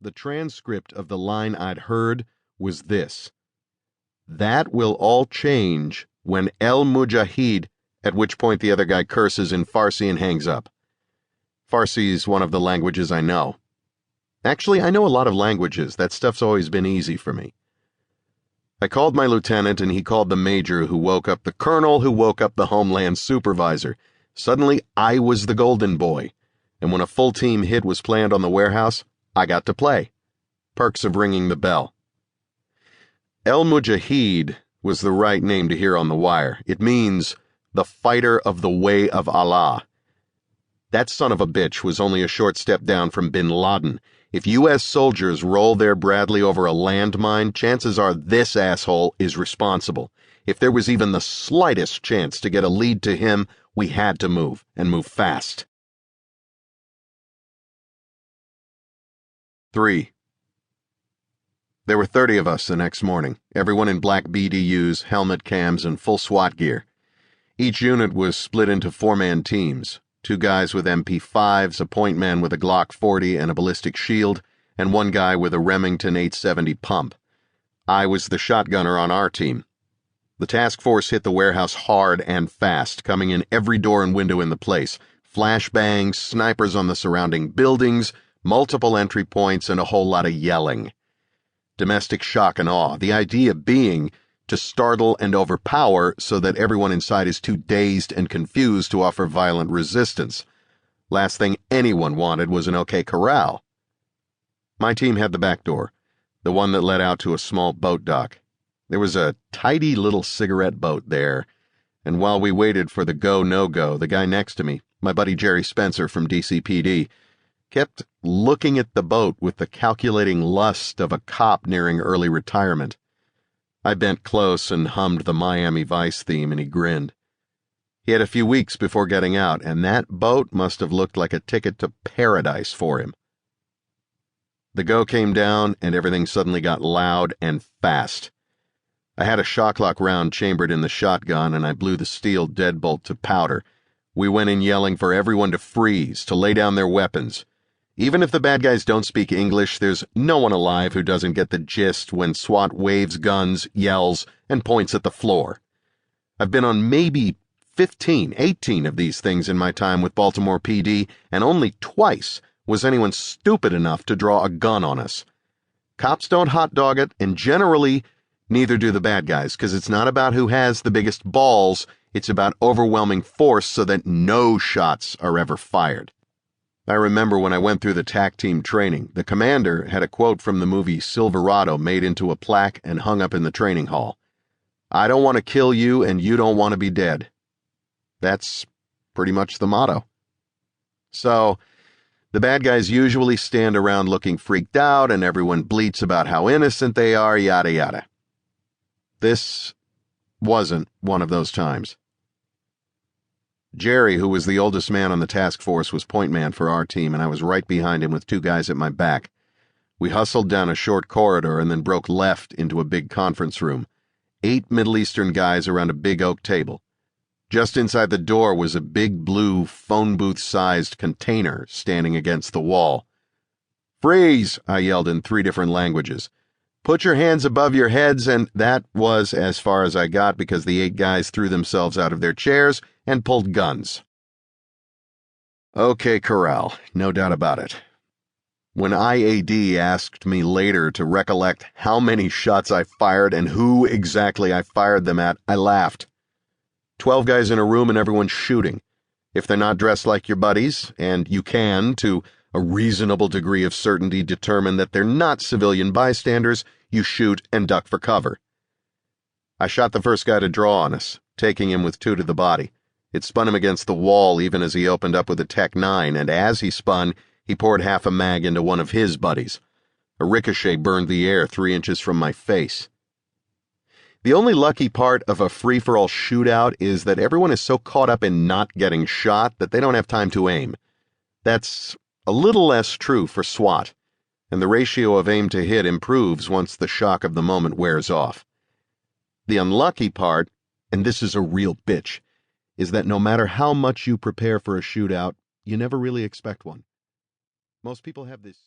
The transcript of the line I'd heard was this: "That will all change when El Mujahid," at which point the other guy curses in Farsi and hangs up. Farsi's one of the languages I know. Actually, I know a lot of languages. That stuff's always been easy for me. I called my lieutenant, and he called the major, who woke up the colonel, who woke up the homeland supervisor. Suddenly, I was the golden boy, and when a full team hit was planned on the warehouse, I got to play. Perks of ringing the bell. El Mujahid was the right name to hear on the wire. It means the fighter of the way of Allah. That son of a bitch was only a short step down from Bin Laden. If U.S. soldiers roll their Bradley over a landmine, chances are this asshole is responsible. If there was even the slightest chance to get a lead to him, we had to move, and move fast. 3. There were 30 of us the next morning, everyone in black BDUs, helmet cams, and full SWAT gear. Each unit was split into 4-man teams. 2 guys with MP5s, a point man with a Glock 40 and a ballistic shield, and 1 guy with a Remington 870 pump. I was the shotgunner on our team. The task force hit the warehouse hard and fast, coming in every door and window in the place. Flashbangs, snipers on the surrounding buildings, multiple entry points, and a whole lot of yelling. Domestic shock and awe, the idea being to startle and overpower so that everyone inside is too dazed and confused to offer violent resistance. Last thing anyone wanted was an OK Corral. My team had the back door, the one that led out to a small boat dock. There was a tidy little cigarette boat there, and while we waited for the go-no-go, the guy next to me, my buddy Jerry Spencer from DCPD, kept looking at the boat with the calculating lust of a cop nearing early retirement. I bent close and hummed the Miami Vice theme, and he grinned. He had a few weeks before getting out, and that boat must have looked like a ticket to paradise for him. The go came down, and everything suddenly got loud and fast. I had a shock-lock round chambered in the shotgun, and I blew the steel deadbolt to powder. We went in yelling for everyone to freeze, to lay down their weapons. Even if the bad guys don't speak English, there's no one alive who doesn't get the gist when SWAT waves guns, yells, and points at the floor. I've been on maybe 15, 18 of these things in my time with Baltimore PD, and only twice was anyone stupid enough to draw a gun on us. Cops don't hot dog it, and generally, neither do the bad guys, because it's not about who has the biggest balls, it's about overwhelming force so that no shots are ever fired. I remember when I went through the TAC team training, the commander had a quote from the movie Silverado made into a plaque and hung up in the training hall. "I don't want to kill you, and you don't want to be dead." That's pretty much the motto. So, the bad guys usually stand around looking freaked out, and everyone bleats about how innocent they are, yada yada. This wasn't one of those times. Jerry, who was the oldest man on the task force, was point man for our team, and I was right behind him with 2 guys at my back. We hustled down a short corridor and then broke left into a big conference room. 8 Middle Eastern guys around a big oak table. Just inside the door was a big blue phone booth-sized container standing against the wall. "Freeze!" I yelled in 3 different languages. "Put your hands above your heads," and that was as far as I got because the 8 guys threw themselves out of their chairs and pulled guns. OK Corral, no doubt about it. When IAD asked me later to recollect how many shots I fired and who exactly I fired them at, I laughed. 12 guys in a room and everyone's shooting. If they're not dressed like your buddies, and you can, to a reasonable degree of certainty, determine that they're not civilian bystanders, you shoot and duck for cover. I shot the first guy to draw on us, taking him with 2 to the body. It spun him against the wall even as he opened up with a Tech 9, and as he spun, he poured half a mag into one of his buddies. A ricochet burned the air 3 inches from my face. The only lucky part of a free-for-all shootout is that everyone is so caught up in not getting shot that they don't have time to aim. That's a little less true for SWAT, and the ratio of aim to hit improves once the shock of the moment wears off. The unlucky part, and this is a real bitch, is that no matter how much you prepare for a shootout, you never really expect one. Most people have this